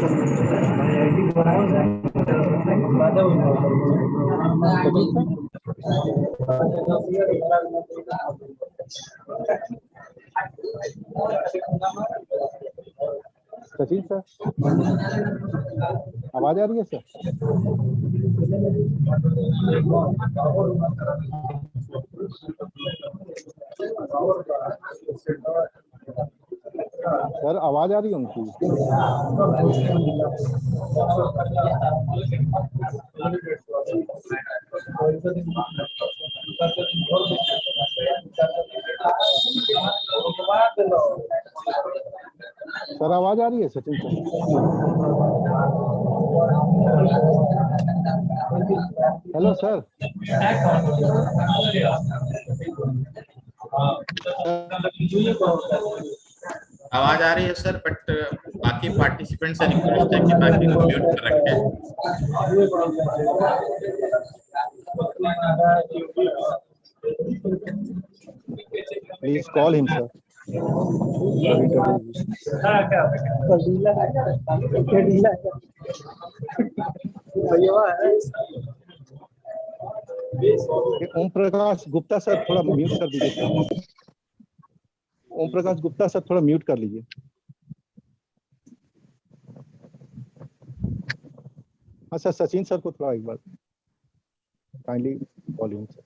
Sachin sir, आवाज आ रही है सर? सर आवाज आ रही है उनकी? सर आवाज आ रही है सचिन सर? Hello sir. आवाज आ रही है सर, बट बाकी पार्टिसिपेंट से रिक्वेस्ट है कि बाकी को म्यूट कर रखें। Please call him sir. Om Prakash Gupta sir थोड़ा म्यूट कर दीजिए सर। ओम प्रकाश गुप्ता सर थोड़ा म्यूट कर लीजिए। हाँ सर, सचिन सर को थोड़ा एक बार kindly call him sir.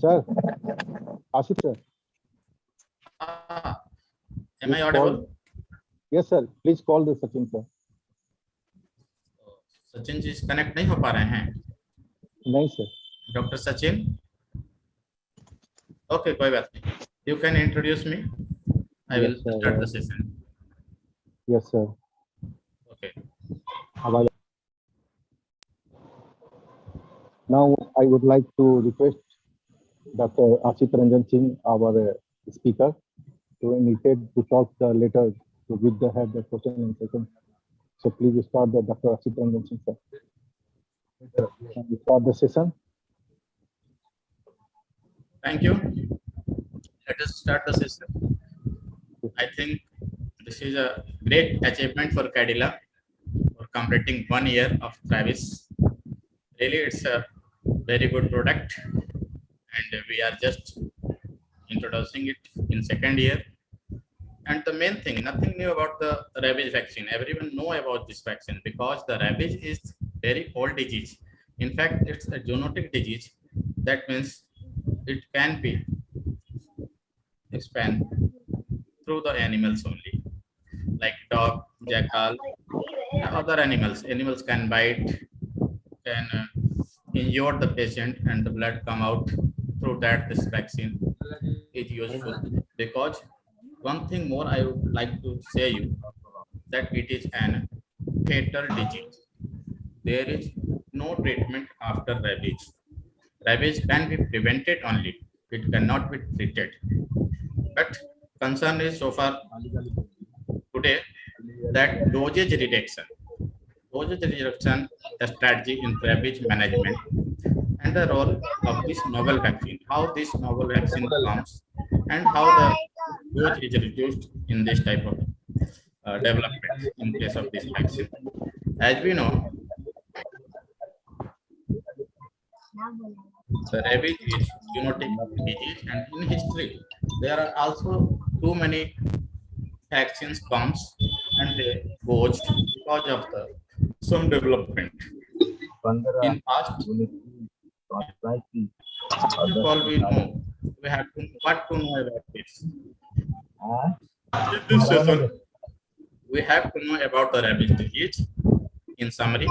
Sir, Asif sir. Am I audible? Yes sir, please call the Sachin sir. Sachin ji connect नहीं हो पा रहे हैं? नहीं सर। डॉक्टर सचिन? ओके, कोई बात नहीं। You can introduce me. I will start the session. Yes sir. Okay. Now I would like to request Dr. Ashit Ranjan Singh, our speaker, to initiate to talk later to give the head the question and session. So please start the Dr. Ashit Ranjan Singh sir. Can we start the session? Thank you. Let us start the session. I think this is a great achievement for Cadila for completing 1 year of Travis. Really, it's a very good product, and we are just introducing it in 2nd year. And the main thing, nothing new about the rabies vaccine. Everyone know about this vaccine because the rabies is very old disease. In fact, it's a zoonotic disease. That means it can be expanded through the animals only, like dog, jackal, other animals. Animals can bite, can injure the patient, and the blood come out. Through that, this vaccine is useful. Because one thing more I would like to say you that it is an fatal disease. There is no treatment after rabies. Rabies can be prevented only. It cannot be treated. But concern is so far today that dosage reduction strategy in rabies management and the role of this novel vaccine, how this novel vaccine comes and how the dose is reduced in this type of development in case of this vaccine. As we know, the rabies is zoonotic disease, and in history there are also too many vaccines comes and they goes because of the some development in past. First of all, we have to what to know about this. In this session, we have to know about the rabies disease. In summary,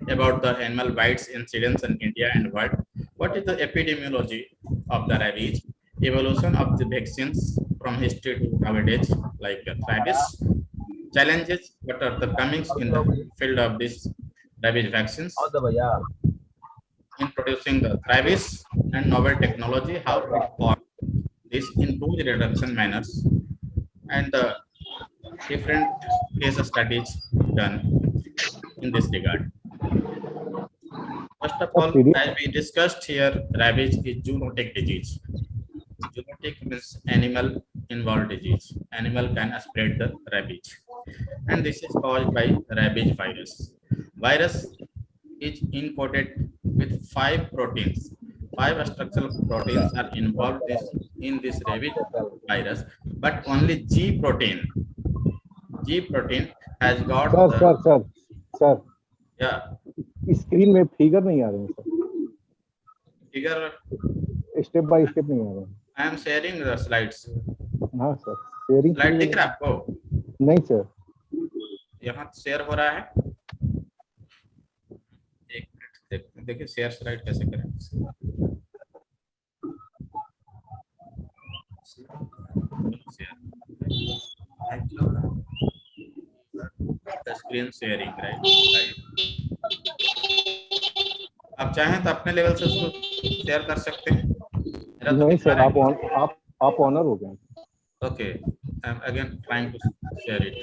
about the animal bites incidence in India and world. What is the epidemiology of the rabies? Evolution of the vaccines from history to nowadays, like rabies, challenges, what are the comings in the field of this rabies vaccines, in producing the rabies and novel technology, how it works, this improved reduction manners, and the different case studies done in this regard. First of all, as we discussed here, rabies is zoonotic disease. Zoonotic means animal involved disease. Animal can spread the rabies, and this is caused by rabies virus. Virus is encoded with 5 proteins. 5 structural proteins are involved in this rabies virus, but only G protein has got sir yeah screen में figure नहीं आ रहे हैं sir, figure. Step by step नहीं आ रहे हैं. I am sharing the slides. हाँ sir, sharing slide दिख रहा है आपको? नहीं सर, यहाँ शेयर हो रहा है. एक मिनट देखिए शेयर स्लाइड कैसे करें. Screen sharing right. आप चाहें तो अपने लेवल से उसको शेयर कर सकते हैं. नहीं सर, आप ऑनर हो गए. Okay, I am again trying to share it.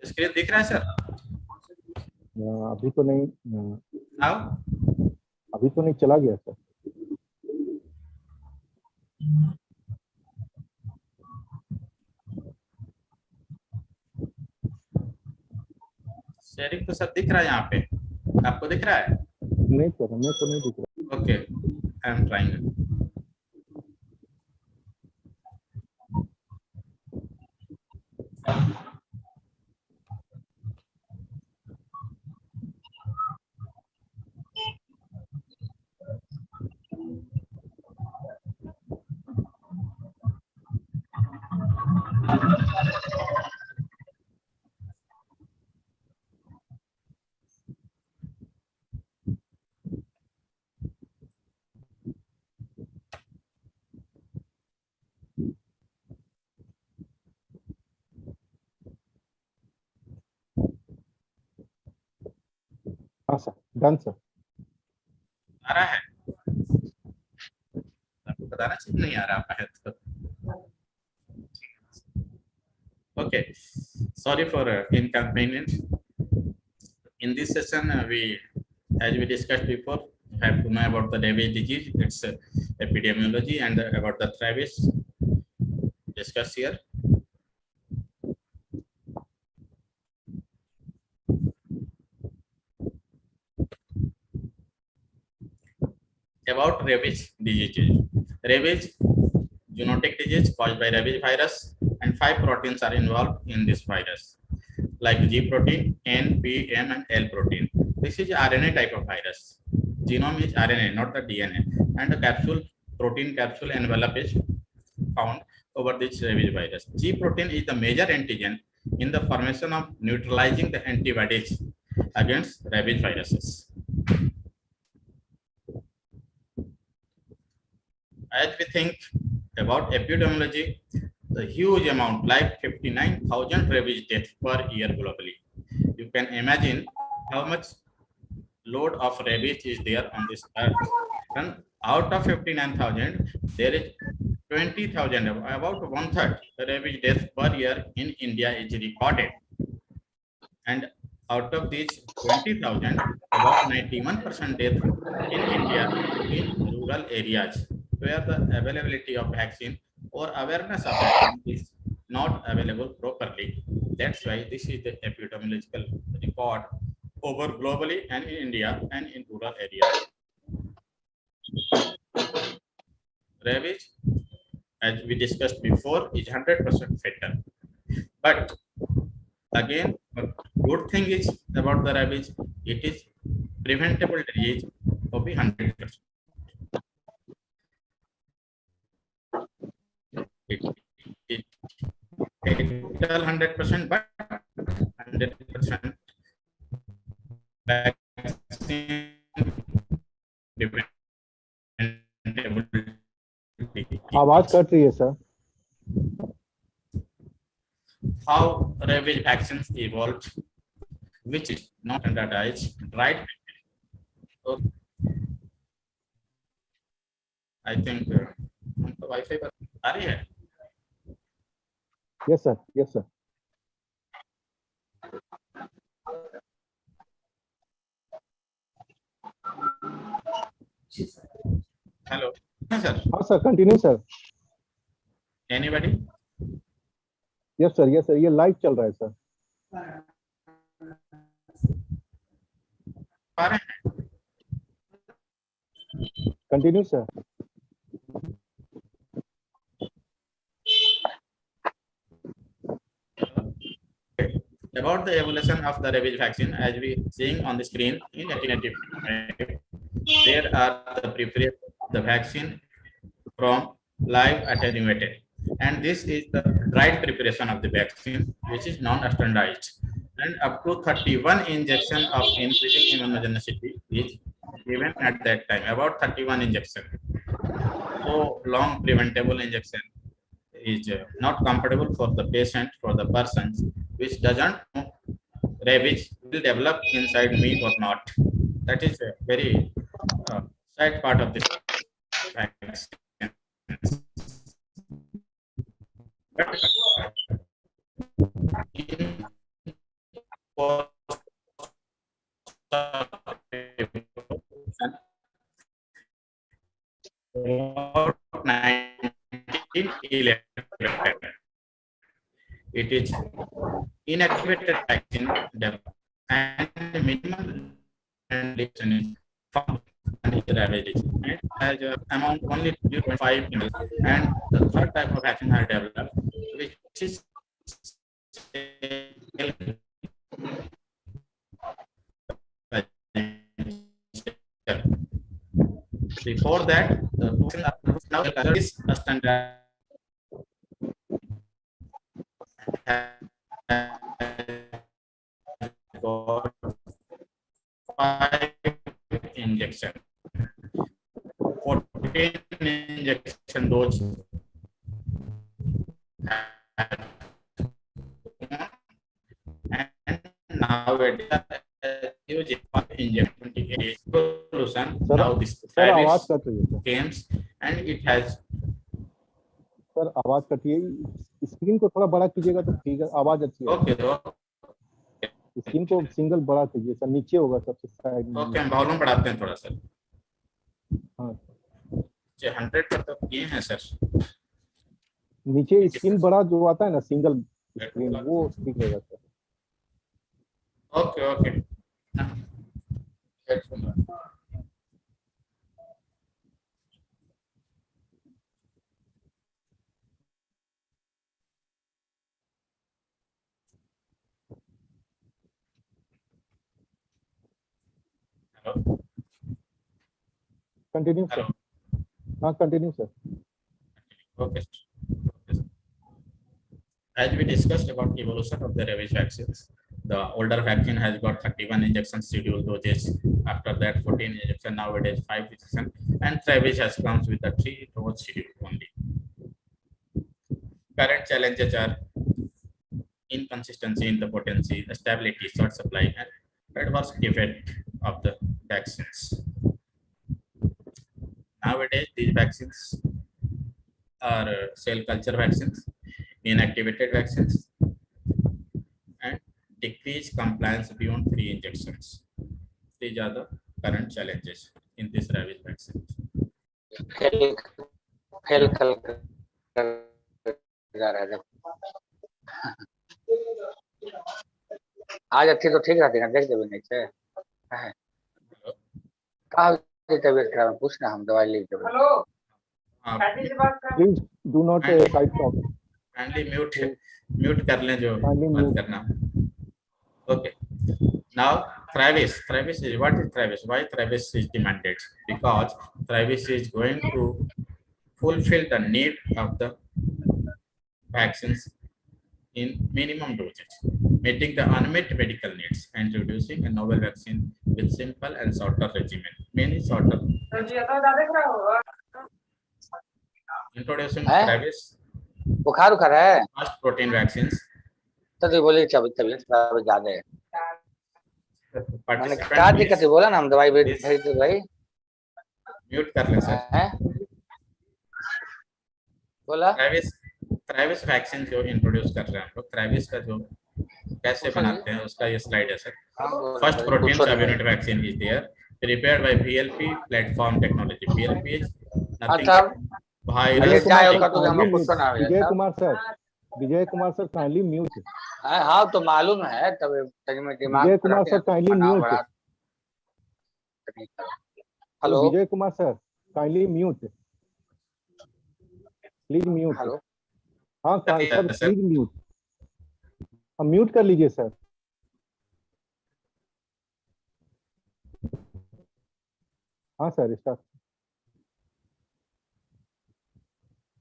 Screen दिख रहा है सर? अभी तो नहीं. आओ, अभी तो नहीं, चला गया सर. शेयरिंग तो सब दिख रहा है यहाँ पे. आपको दिख रहा है? नहीं सर, हमें तो नहीं दिख रहा. Okay, I am trying. हाँ सर, डन सर. आ रहा है? आपको बताना चाहिए नहीं आ रहा है तो. Okay, sorry for inconvenience. In this session, as we discussed before, have to know about the rabies disease, its epidemiology, and about the rabies discussed here. About rabies disease. Rabies, zoonotic disease caused by rabies virus, and 5 proteins are involved in this virus, like G protein, N, P, M, and L protein. This is RNA type of virus. Genome is RNA, not the DNA, and the protein capsule envelope is found over this rabies virus. G protein is the major antigen in the formation of neutralizing the antibodies against rabies viruses. As we think about epidemiology, the huge amount, like 59,000 rabies deaths per year globally. You can imagine how much load of rabies is there on this earth. And out of 59,000, there is 20,000, about 1/3 rabies deaths per year in India is recorded. And out of these 20,000, about 91% death in India in rural areas, where the availability of vaccine or awareness of vaccine is not available properly. That's why this is the epidemiological record over globally and in India and in rural areas. Rabies, as we discussed before, is 100% fatal. But again, a good thing is about the rabies, it is preventable disease of 100%. It fatal 100%, but 100% vaccine preventability. आवाज cut रही है sir. How rabies vaccines evolved, which is not standardized, right? Okay. I think हमको wifi पर आ रही है. Yes sir. Yes sir. Hello. Yes, sir. हाँ sir. Continue sir. Anybody? Yes sir. Yes sir. ये live चल रहा है sir. आ रहे हैं? Continue sir. About the evolution of the rabies vaccine, as we seeing on the screen in 1885, there are the preparation of the vaccine from live attenuated, and this is the dried preparation of the vaccine, which is non-standardized, and up to 31 injection of increasing immunogenicity is given at that time. About 31 injection. So long preventable injection is not comfortable for the patient, for the persons which doesn't know rabies will develop inside me or not. That is a very sad part of this vaccine. But in about 1911, it is inactivated vaccine developed and minimal and is found and it ravages and has amount only 0.5 ml. And the third type of vaccine are developed, which is before that the now is a standard got 5 injection, 14 injection dose, and nowadays using injection 28 solution. Sir, Now this sir आवाज virus cut रही है sir. comes and it has. Sir आवाज cut रही है. Screen को थोड़ा बड़ा कीजिएगा तो ठीक है. आवाज अच्छी है. Okay, स्क्रीन को सिंगल बड़ा कीजिए सर. नीचे होगा सबसे साइड में. ओके, हम वॉल्यूम बढ़ाते हैं थोड़ा सर. हाँ 100 पर तो किए हैं सर. नीचे स्क्रीन बड़ा जो आता है ना सिंगल स्क्रीन, वो ठीक रहेगा sir. Okay okay. Hello. Continue sir. हाँ continue sir. Okay. As we discussed about evolution of the rabies vaccines, the older vaccine has got 31 injection schedule doses. After that, 14 injection. Nowadays, 5 injection, and rabies has comes with a 3 dose schedule only. Current challenges are inconsistency in the potency, stability, short supply, and adverse effect of the vaccines. Nowadays, these vaccines are cell culture vaccines, inactivated vaccines, and decrease compliance beyond 3 injections. These are the current challenges in this rabies vaccine. आज अच्छी तो ठीक रहती ना, देख देवे नहीं से का तबीयत खराब पूछना, हम दवाई ले देवे. Hello, please do not side talk. Kindly mute कर लें जो बात करना. Okay. Now Travis is what is Travis? Why Travis is demanded? Because Travis is going to fulfill the need of the vaccines in minimum dosage, meeting the unmet medical needs and introducing a novel vaccine with simple and shorter regimen. Many shorter. Introducing हैं? Travis बुखार उखार है first protein vaccines. तो बोलिए तबीयत थोड़ा ज्यादा है मैंने क्या Participant दिक्कत है please बोला ना हम दवाई भेज this दो भाई mute कर लें सर. हैं? बोला Travis वैक्सीन जो इंट्रोड्यूस कर रहे हैं हम लोग, Travis का जो कैसे बनाते हैं उसका ये स्लाइड है सर. हाँ, बोलो First भाई, protein पूछो नहीं भाई। subunit vaccine is there, prepared by VLP platform technology. VLP is nothing अच्छा but अरे virus. चाय Kumar होगा sir, तो हम kindly कुछ mute. सुना भैया Vijay साहब Kumar sir, Vijay Kumar sir, kindly mute. हाँ तो मालूम है तब तभी में दिमाग Vijay पर Kumar रहते sir, हैं kindly बनाओ mute. बड़ा So, hello Vijay Kumar sir, kindly mute. Please mute. Hello हाँ सर, प्लीज म्यूट. हाँ म्यूट कर लीजिए सर. हाँ सर स्टार्ट.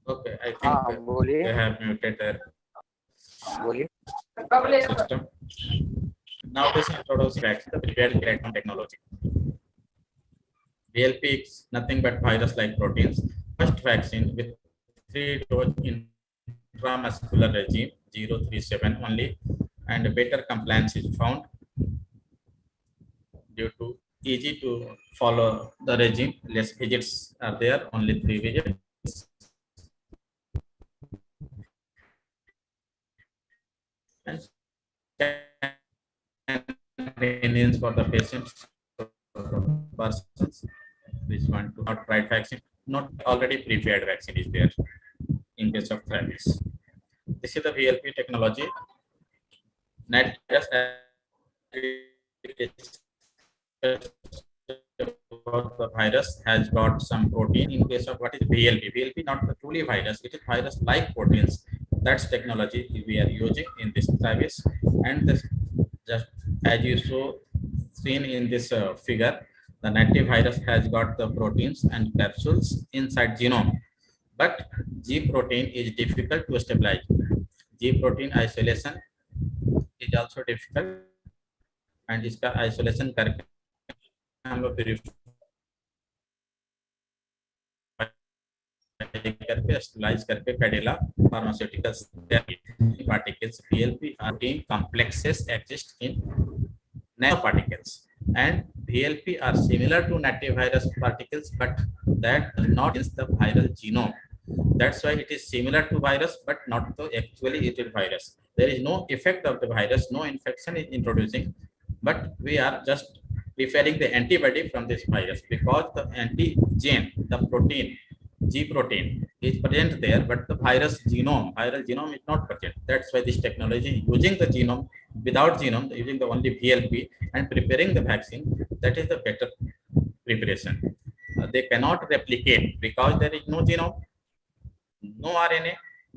Okay, I हाँ think बोलिए they have muted their बोलिए system. Now this introduces vaccine, the prepared platform technology. VLP is nothing but virus-like proteins. First vaccine with 3-dose intramuscular regime 037 only, and better compliance is found due to easy to follow the regime. Less visits are there, only 3 visits. And convenience for the patients, persons which want to not try vaccine, not already prepared vaccine is there in case of Travis. This is the VLP technology. Net just the virus has got some protein. In case of what is VLP, VLP not the truly virus, it is virus like proteins. That's technology we are using in this Travis. And this, just as you saw seen in this figure, the native virus has got the proteins and capsules inside genome, but G protein is difficult to stabilize. G protein isolation is also difficult, and इसका isolation करके हम लोग करके sterilise करके Cadila pharmaceuticals particles VLP protein complexes exist in nanoparticles, and VLP are similar to native virus particles, but that does not is the viral genome. That's why it is similar to virus, but not the actually it is virus. There is no effect of the virus, no infection is introducing, but we are just preferring the antibody from this virus because the antigen, the protein, G protein is present there, but the viral genome is not present. That's why this technology using the genome, without genome, using the only VLP and preparing the vaccine, that is the better preparation. They cannot replicate because there is no genome, no RNA,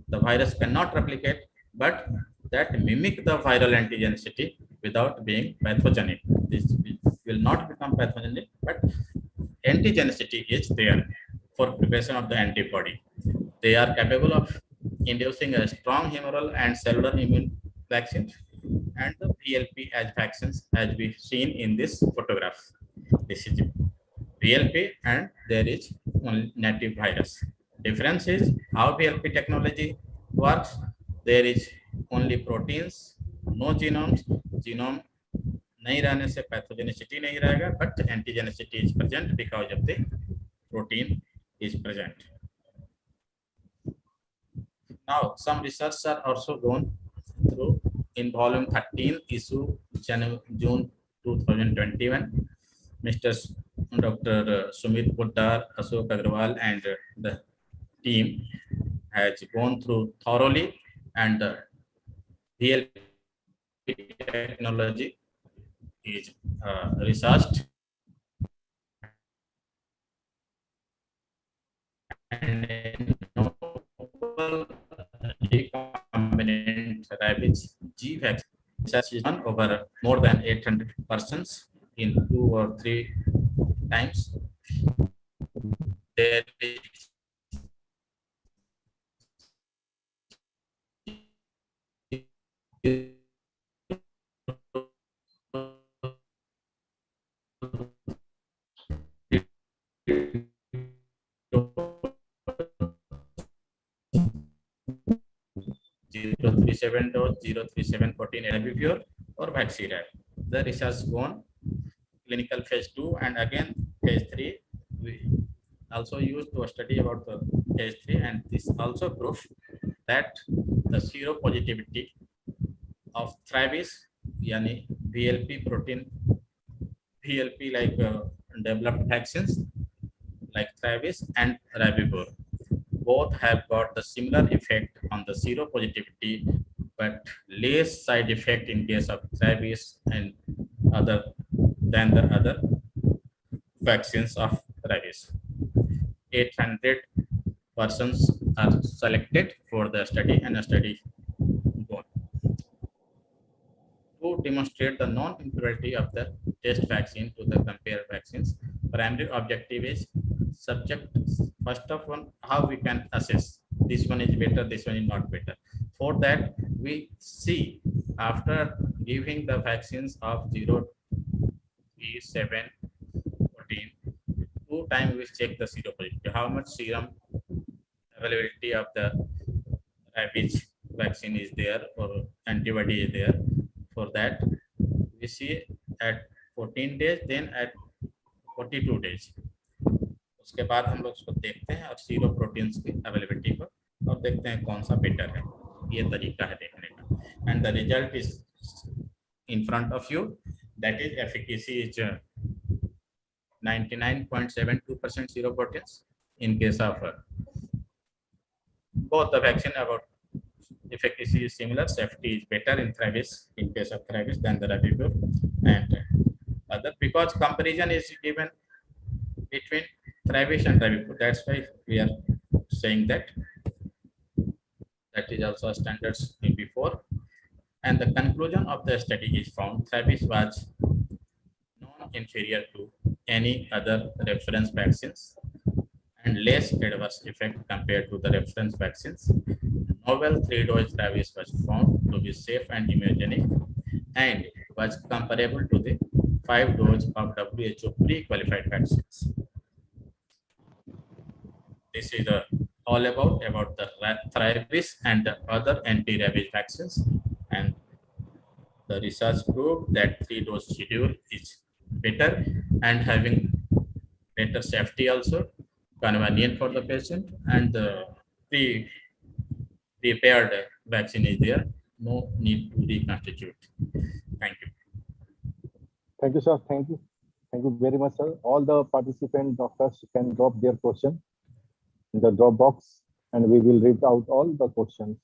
the virus cannot replicate, but that mimic the viral antigenicity without being pathogenic. This will not become pathogenic, but antigenicity is there for preparation of the antibody. They are capable of inducing a strong humoral and cellular immune vaccines, and the VLP as vaccines as we seen in this photograph. This is VLP and there is only native virus. Difference is how VLP technology works. There is only proteins, no genomes. Genome नहीं रहने से pathogenicity नहीं रहेगा, but antigenicity is present because of the protein is present. Now, some research are also gone through in volume 13, issue June 2021. Mr. Dr. Sumit Poddar, Ashok Agrawal, and the team has gone through thoroughly, and the VLP technology is researched and novel recombinant rabies G vaccine. Research is done over more than 800 persons in 2 or 3 times. There is 037 dose, 037 14 Rabipur or Vaxirab. The research gone clinical phase 2 and again phase 3. We also used to study about the phase 3, and this also proves that the seropositivity of Travis, yani VLP protein, VLP like developed vaccines like Travis and Rabipur, both have got the similar effect on the seropositivity, but less side effect in case of rabies and other than the other vaccines of rabies. 800 persons are selected for the study, and a study gone to demonstrate the non-inferiority of the test vaccine to the compared vaccines. Primary objective is subject. First of all, how we can assess this one is better, this one is not better. For that, we see after giving the vaccines of 0, 3, 7, 14, 2 times we check the seropositivity, how much serum availability of the rabies vaccine is there or antibody is there. For that, we see at 14 days, then at 42 days. उसके बाद हम लोग उसको देखते हैं और sero proteins की availability को और देखते हैं कौन सा बेटर है. ये तरीका है देखने का. And the result is in front of you. That is efficacy is 99.72% seroproteins in case of both the vaccine. About efficacy is similar, safety is better in Travis, in case of Travis, than the Rabipur and other, because comparison is given between Travis and Rabipur. That's why we are saying that. That is also standards in before. And the conclusion of the study is found Travis was non-inferior to any other reference vaccines and less adverse effect compared to the reference vaccines. Novel 3-dose rabies was found to be safe and immunogenic and was comparable to the 5-dose of WHO pre-qualified vaccines. This is all about the rabies and the other anti-rabies vaccines, and the research proved that 3-dose schedule is better and having better safety also, convenient for the patient, and the prepared vaccine is there. No need to reconstitute. Thank you. Thank you, sir. Thank you. Thank you very much, sir. All the participant doctors can drop their question in the drop box, and we will read out all the questions.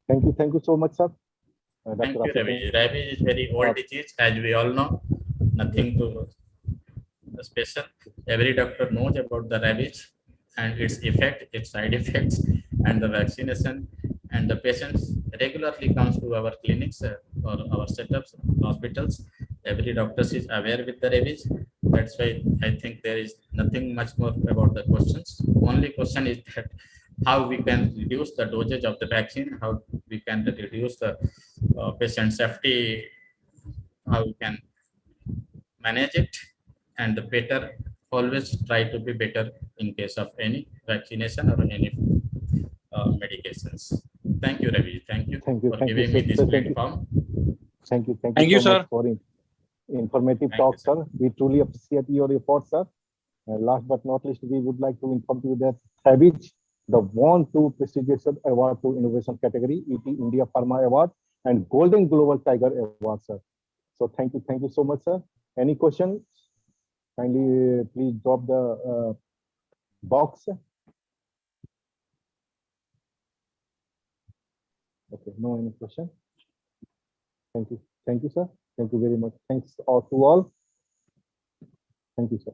Thank you so much, sir. Thank you, Ravi. Ravi is very old disease, as we all know. Nothing to special. Every doctor knows about the rabies and its effect, its side effects, and the vaccination. And the patients regularly comes to our clinics or our setups, hospitals. Every doctor is aware with the rabies. That's why I think there is nothing much more about the questions. Only question is that how we can reduce the dosage of the vaccine, how we can reduce the patient safety, how we can manage it, and the better, always try to be better in case of any vaccination or any medications. Thank you, Ravi. Thank you for giving me this platform. Thank you so much for informative talk, sir. We truly appreciate your efforts, sir. Last but not least, we would like to inform you that Savage, the won 2 prestigious award to innovation category, ET India Pharma Award and Golden Global Tiger Award, sir. So thank you so much, sir. Any questions? Kindly please drop the box. Okay, no any question. Thank you, sir. Thank you very much. Thanks all to all. Thank you, sir.